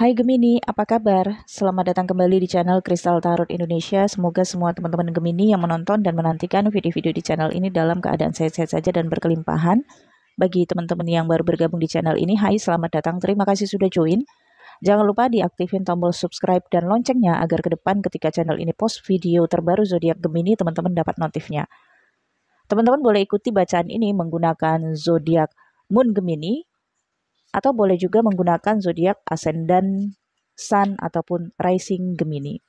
Hai Gemini, apa kabar? Selamat datang kembali di channel Kristal Tarot Indonesia. Semoga semua teman-teman Gemini yang menonton dan menantikan video-video di channel ini dalam keadaan sehat-sehat saja dan berkelimpahan. Bagi teman-teman yang baru bergabung di channel ini, hai selamat datang, terima kasih sudah join. Jangan lupa diaktifin tombol subscribe dan loncengnya agar ke depan ketika channel ini post video terbaru zodiak Gemini, teman-teman dapat notifnya. Teman-teman boleh ikuti bacaan ini menggunakan zodiak Moon Gemini, atau boleh juga menggunakan zodiak ascendant Sun ataupun rising Gemini.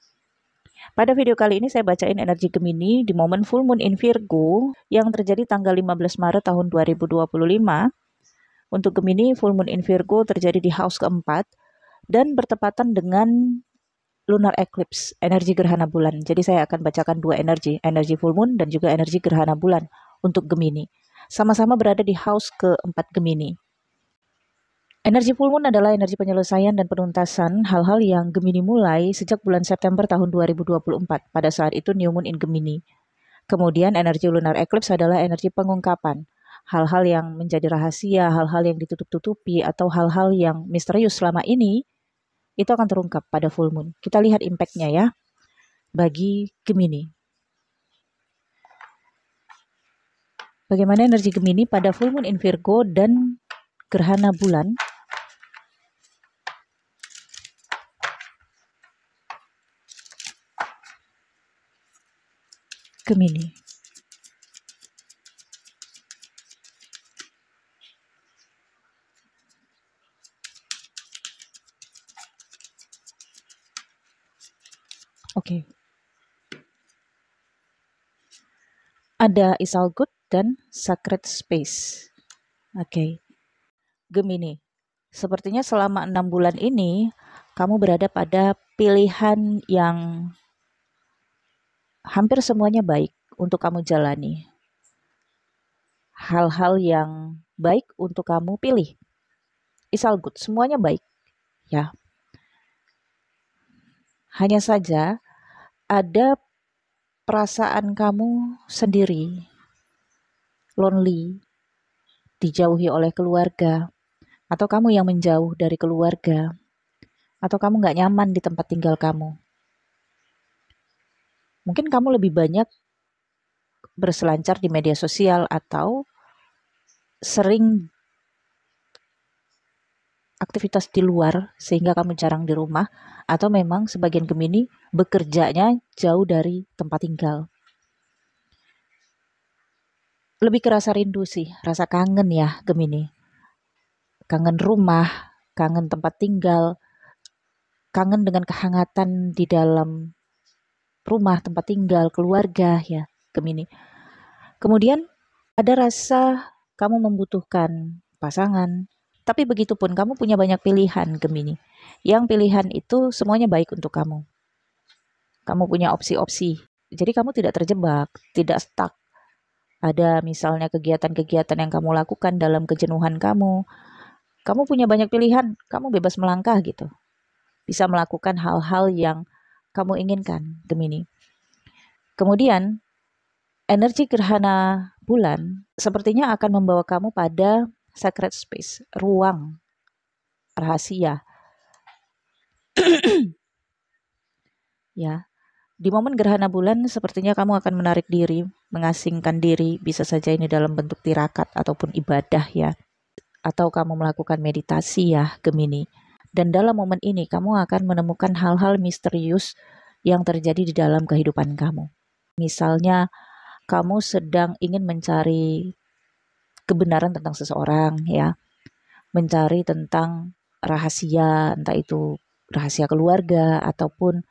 Pada video kali ini saya bacain energi Gemini di momen full moon in Virgo yang terjadi tanggal 15 Maret tahun 2025. Untuk Gemini, full moon in Virgo terjadi di house keempat dan bertepatan dengan lunar eclipse, energi gerhana bulan. Jadi saya akan bacakan dua energi full moon dan juga energi gerhana bulan untuk Gemini. Sama-sama berada di house keempat Gemini. Energi full moon adalah energi penyelesaian dan penuntasan hal-hal yang Gemini mulai sejak bulan September tahun 2024. Pada saat itu new moon in Gemini. Kemudian energi lunar eclipse adalah energi pengungkapan. Hal-hal yang menjadi rahasia, hal-hal yang ditutup-tutupi, atau hal-hal yang misterius selama ini, itu akan terungkap pada full moon. Kita lihat impact-nya ya, bagi Gemini. Bagaimana energi Gemini pada full moon in Virgo dan gerhana bulan? Gemini. Oke. Ada is all good dan sacred space. Oke. Gemini. Sepertinya selama 6 bulan ini kamu berada pada pilihan yang hampir semuanya baik untuk kamu jalani. Hal-hal yang baik untuk kamu pilih. Is all good, semuanya baik. Ya. Hanya saja ada perasaan kamu sendiri, lonely, dijauhi oleh keluarga, atau kamu yang menjauh dari keluarga, atau kamu nggak nyaman di tempat tinggal kamu. Mungkin kamu lebih banyak berselancar di media sosial atau sering aktivitas di luar sehingga kamu jarang di rumah, atau memang sebagian Gemini bekerjanya jauh dari tempat tinggal. Lebih ke rasa rindu sih, rasa kangen ya Gemini. Kangen rumah, kangen tempat tinggal, kangen dengan kehangatan di dalam rumah, tempat tinggal, keluarga ya Gemini. Kemudian ada rasa kamu membutuhkan pasangan, tapi begitupun kamu punya banyak pilihan Gemini. Yang pilihan itu semuanya baik untuk kamu. Kamu punya opsi-opsi. Jadi kamu tidak terjebak, tidak stuck. Ada misalnya kegiatan-kegiatan yang kamu lakukan dalam kejenuhan kamu. Kamu punya banyak pilihan, kamu bebas melangkah gitu. Bisa melakukan hal-hal yang kamu inginkan, Gemini. Kemudian, energi gerhana bulan sepertinya akan membawa kamu pada sacred space, ruang rahasia. Ya, di momen gerhana bulan sepertinya kamu akan menarik diri, mengasingkan diri, bisa saja ini dalam bentuk tirakat ataupun ibadah ya. Atau kamu melakukan meditasi ya, Gemini. Dan dalam momen ini kamu akan menemukan hal-hal misterius yang terjadi di dalam kehidupan kamu. Misalnya, kamu sedang ingin mencari kebenaran tentang seseorang ya. Mencari tentang rahasia, entah itu rahasia keluarga ataupun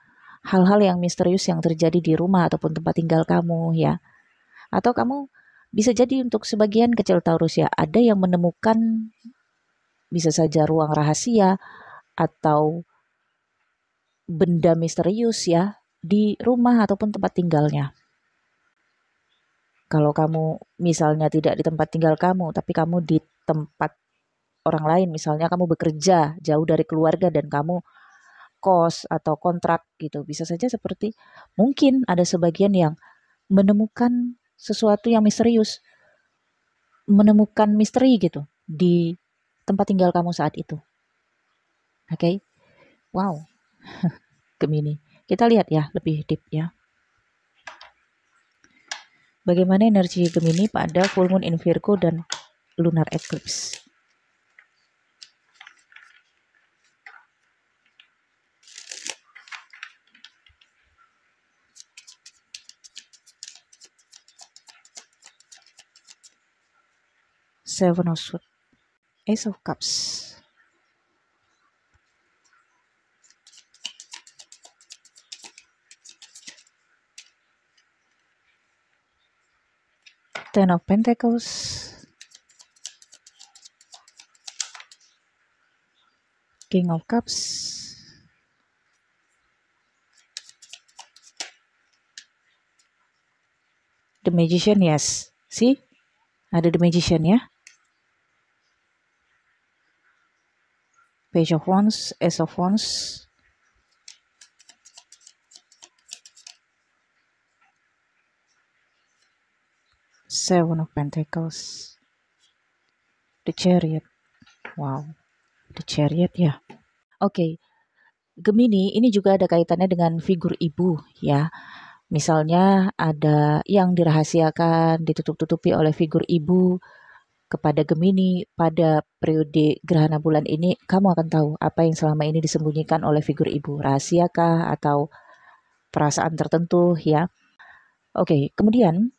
hal-hal yang misterius yang terjadi di rumah ataupun tempat tinggal kamu ya. Atau kamu bisa jadi untuk sebagian kecil Taurus ya, ada yang menemukan bisa saja ruang rahasia atau benda misterius ya di rumah ataupun tempat tinggalnya. Kalau kamu misalnya tidak di tempat tinggal kamu, tapi kamu di tempat orang lain, misalnya kamu bekerja jauh dari keluarga dan kamu kos atau kontrak gitu, bisa saja seperti mungkin ada sebagian yang menemukan sesuatu yang misterius, menemukan misteri gitu di tempat tinggal kamu saat itu. Oke. Wow, Gemini. Kita lihat ya lebih deep ya. Bagaimana energi Gemini pada full moon in Virgo dan lunar eclipse. Seven of Swords, Ace of Cups, Ten of Pentacles, King of Cups, The Magician. Yes, see, ada The Magician ya. Page of Wands, Ace of Wands, Seven of Pentacles, The Chariot. Wow, The Chariot ya. Oke, Gemini ini juga ada kaitannya dengan figur ibu ya. Misalnya ada yang dirahasiakan, ditutup-tutupi oleh figur ibu kepada Gemini pada periode gerhana bulan ini. Kamu akan tahu apa yang selama ini disembunyikan oleh figur ibu, rahasiakah atau perasaan tertentu ya. Oke, kemudian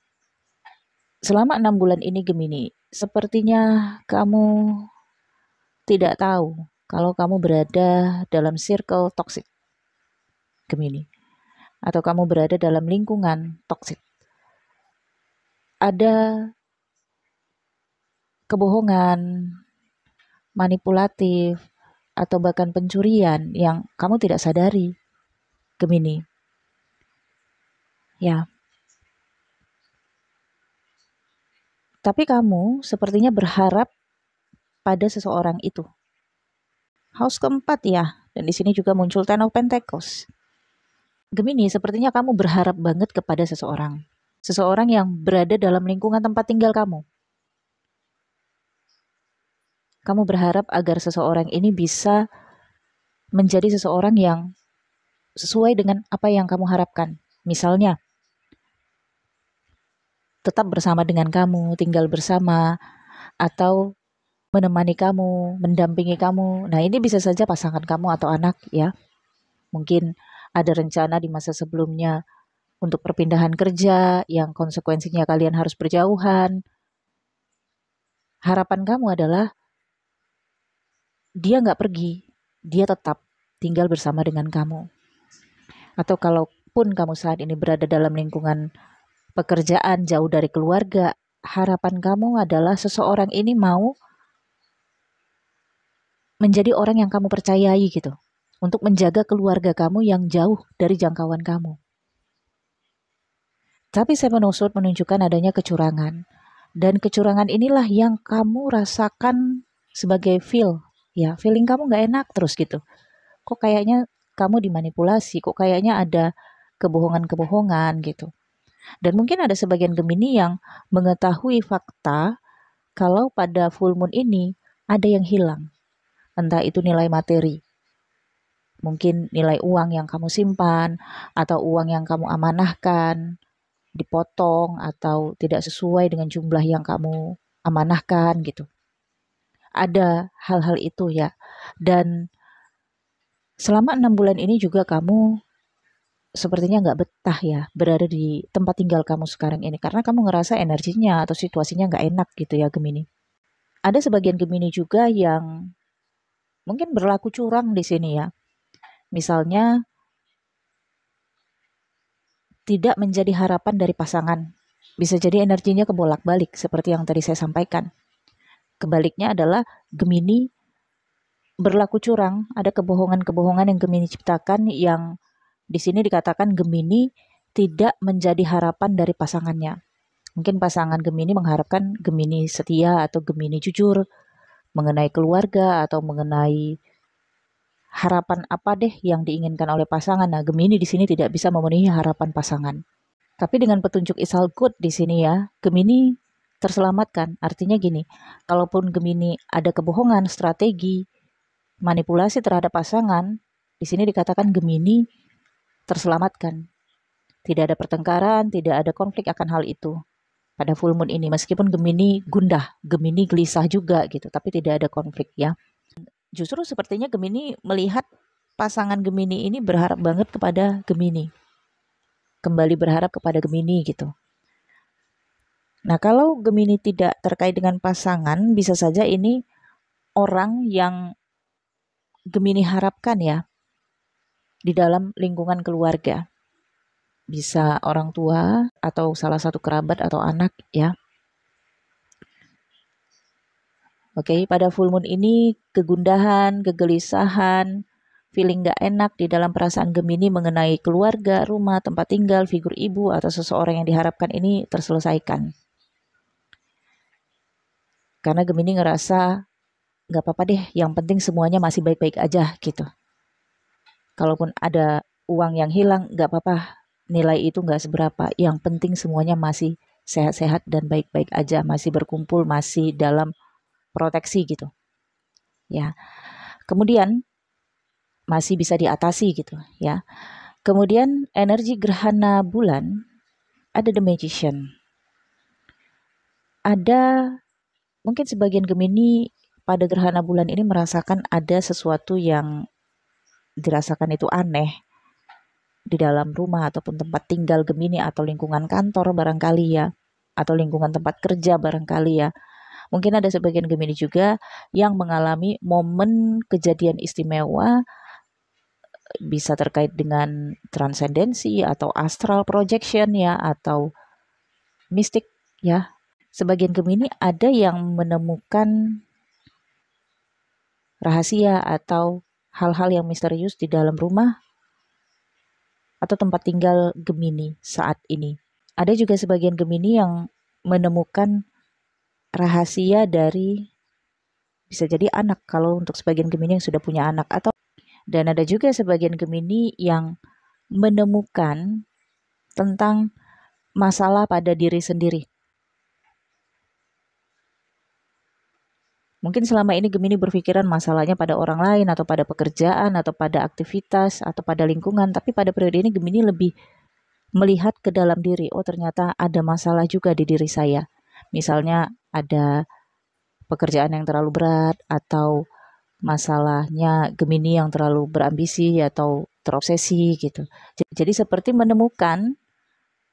selama 6 bulan ini Gemini, sepertinya kamu tidak tahu kalau kamu berada dalam circle toxic Gemini, atau kamu berada dalam lingkungan toxic. Ada kebohongan, manipulatif, atau bahkan pencurian yang kamu tidak sadari, Gemini. Ya. Tapi kamu sepertinya berharap pada seseorang itu. House keempat ya, dan di sini juga muncul Ten of Pentacles. Gemini, sepertinya kamu berharap banget kepada seseorang. Seseorang yang berada dalam lingkungan tempat tinggal kamu. Kamu berharap agar seseorang ini bisa menjadi seseorang yang sesuai dengan apa yang kamu harapkan. Misalnya, tetap bersama dengan kamu, tinggal bersama, atau menemani kamu, mendampingi kamu. Nah, ini bisa saja pasangan kamu atau anak ya. Mungkin ada rencana di masa sebelumnya untuk perpindahan kerja yang konsekuensinya kalian harus berjauhan. Harapan kamu adalah dia nggak pergi, dia tetap tinggal bersama dengan kamu. Atau kalaupun kamu saat ini berada dalam lingkungan pekerjaan jauh dari keluarga, harapan kamu adalah seseorang ini mau menjadi orang yang kamu percayai gitu. Untuk menjaga keluarga kamu yang jauh dari jangkauan kamu. Tapi Seven of Swords menunjukkan adanya kecurangan. Dan kecurangan inilah yang kamu rasakan sebagai feeling kamu gak enak terus gitu. Kok kayaknya kamu dimanipulasi, kok kayaknya ada kebohongan-kebohongan gitu. Dan mungkin ada sebagian Gemini yang mengetahui fakta kalau pada full moon ini ada yang hilang. Entah itu nilai materi, mungkin nilai uang yang kamu simpan, atau uang yang kamu amanahkan, dipotong atau tidak sesuai dengan jumlah yang kamu amanahkan gitu. Ada hal-hal itu ya. Dan selama 6 bulan ini juga kamu sepertinya nggak betah ya berada di tempat tinggal kamu sekarang ini. Karena kamu ngerasa energinya atau situasinya nggak enak gitu ya Gemini. Ada sebagian Gemini juga yang mungkin berlaku curang di sini ya. Misalnya tidak menjadi harapan dari pasangan. Bisa jadi energinya kebolak-balik seperti yang tadi saya sampaikan. Kebaliknya adalah Gemini berlaku curang, ada kebohongan-kebohongan yang Gemini ciptakan yang di sini dikatakan Gemini tidak menjadi harapan dari pasangannya. Mungkin pasangan Gemini mengharapkan Gemini setia atau Gemini jujur mengenai keluarga atau mengenai harapan apa deh yang diinginkan oleh pasangan. Nah, Gemini di sini tidak bisa memenuhi harapan pasangan. Tapi dengan petunjuk is all good di sini ya, Gemini terselamatkan. Artinya gini, kalaupun Gemini ada kebohongan, strategi, manipulasi terhadap pasangan, Di sini dikatakan Gemini terselamatkan. Tidak ada pertengkaran, tidak ada konflik akan hal itu. Pada full moon ini, meskipun Gemini gundah, Gemini gelisah juga gitu, tapi tidak ada konflik ya. Justru sepertinya Gemini melihat pasangan Gemini ini berharap banget kepada Gemini. Kembali berharap kepada Gemini gitu. Nah, kalau Gemini tidak terkait dengan pasangan, bisa saja ini orang yang Gemini harapkan ya di dalam lingkungan keluarga. Bisa orang tua atau salah satu kerabat atau anak ya. Oke, pada full moon ini kegundahan, kegelisahan, feeling gak enak di dalam perasaan Gemini mengenai keluarga, rumah, tempat tinggal, figur ibu, atau seseorang yang diharapkan ini terselesaikan. Karena Gemini ngerasa gak apa-apa deh, yang penting semuanya masih baik-baik aja gitu. Kalaupun ada uang yang hilang, gak apa-apa, nilai itu gak seberapa. Yang penting semuanya masih sehat-sehat dan baik-baik aja, masih berkumpul, masih dalam proteksi gitu. Ya. Kemudian masih bisa diatasi gitu ya. Kemudian energi gerhana bulan ada The Magician. Ada mungkin sebagian Gemini pada gerhana bulan ini merasakan ada sesuatu yang dirasakan itu aneh di dalam rumah ataupun tempat tinggal Gemini atau lingkungan kantor barangkali ya, atau lingkungan tempat kerja barangkali ya. Mungkin ada sebagian Gemini juga yang mengalami momen kejadian istimewa, bisa terkait dengan transendensi atau astral projection ya, atau mistik ya. Sebagian Gemini ada yang menemukan rahasia atau hal-hal yang misterius di dalam rumah atau tempat tinggal Gemini saat ini. Ada juga sebagian Gemini yang menemukan rahasia dari, bisa jadi anak kalau untuk sebagian Gemini yang sudah punya anak, atau dan ada juga sebagian Gemini yang menemukan tentang masalah pada diri sendiri. Mungkin selama ini Gemini berpikiran masalahnya pada orang lain atau pada pekerjaan atau pada aktivitas atau pada lingkungan, tapi pada periode ini Gemini lebih melihat ke dalam diri. Oh, ternyata ada masalah juga di diri saya. Misalnya ada pekerjaan yang terlalu berat, atau masalahnya Gemini yang terlalu berambisi atau terobsesi gitu. Jadi seperti menemukan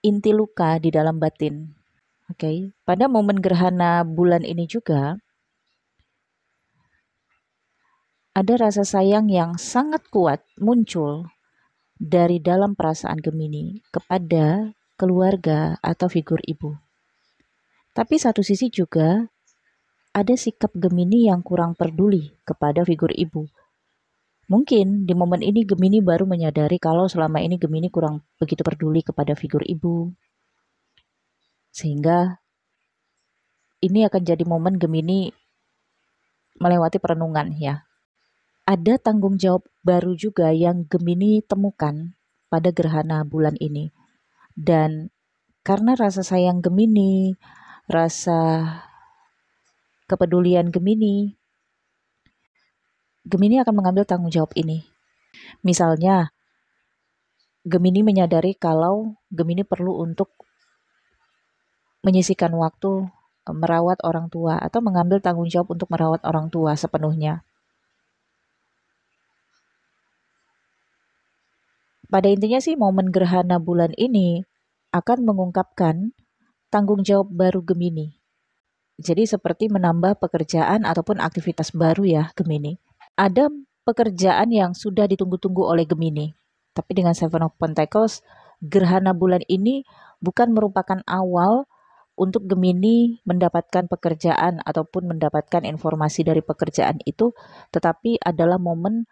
inti luka di dalam batin. Oke. Pada momen gerhana bulan ini juga ada rasa sayang yang sangat kuat muncul dari dalam perasaan Gemini kepada keluarga atau figur ibu. Tapi satu sisi juga ada sikap Gemini yang kurang peduli kepada figur ibu. Mungkin di momen ini Gemini baru menyadari kalau selama ini Gemini kurang begitu peduli kepada figur ibu. Sehingga ini akan jadi momen Gemini melewati perenungan ya. Ada tanggung jawab baru juga yang Gemini temukan pada gerhana bulan ini. Dan karena rasa sayang Gemini, rasa kepedulian Gemini, Gemini akan mengambil tanggung jawab ini. Misalnya, Gemini menyadari kalau Gemini perlu untuk menyisihkan waktu merawat orang tua atau mengambil tanggung jawab untuk merawat orang tua sepenuhnya. Pada intinya sih momen gerhana bulan ini akan mengungkapkan tanggung jawab baru Gemini. Jadi seperti menambah pekerjaan ataupun aktivitas baru ya Gemini. Ada pekerjaan yang sudah ditunggu-tunggu oleh Gemini. Tapi dengan Seven of Pentacles, gerhana bulan ini bukan merupakan awal untuk Gemini mendapatkan pekerjaan ataupun mendapatkan informasi dari pekerjaan itu, tetapi adalah momen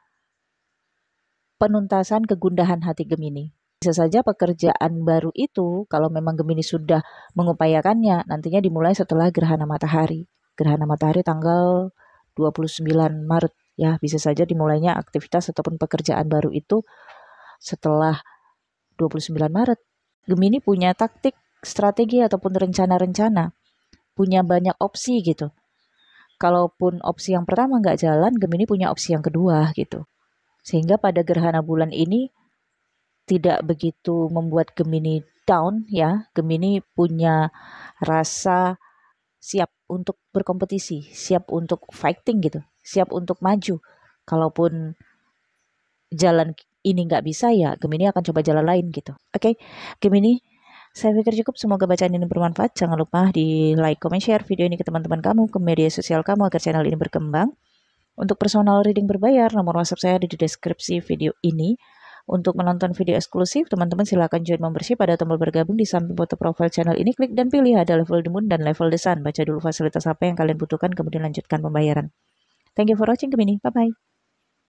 penuntasan kegundahan hati Gemini. Bisa saja pekerjaan baru itu, kalau memang Gemini sudah mengupayakannya, nantinya dimulai setelah gerhana matahari. Gerhana matahari tanggal 29 Maret. Ya, bisa saja dimulainya aktivitas ataupun pekerjaan baru itu setelah 29 Maret. Gemini punya taktik, strategi, ataupun rencana-rencana. Punya banyak opsi gitu. Kalaupun opsi yang pertama nggak jalan, Gemini punya opsi yang kedua gitu. Sehingga pada gerhana bulan ini tidak begitu membuat Gemini down ya. Gemini punya rasa siap untuk berkompetisi, siap untuk fighting gitu, siap untuk maju. Kalaupun jalan ini nggak bisa ya Gemini akan coba jalan lain gitu. Oke, Gemini, saya pikir cukup. Semoga bacaan ini bermanfaat. Jangan lupa di like, comment, share video ini ke teman-teman kamu, ke media sosial kamu agar channel ini berkembang. Untuk personal reading berbayar, nomor WhatsApp saya ada di deskripsi video ini. Untuk menonton video eksklusif, teman-teman silakan join membership pada tombol bergabung di samping foto profile channel ini. Klik dan pilih ada level the moon dan level the sun. Baca dulu fasilitas apa yang kalian butuhkan, kemudian lanjutkan pembayaran. Thank you for watching Gemini. Bye-bye.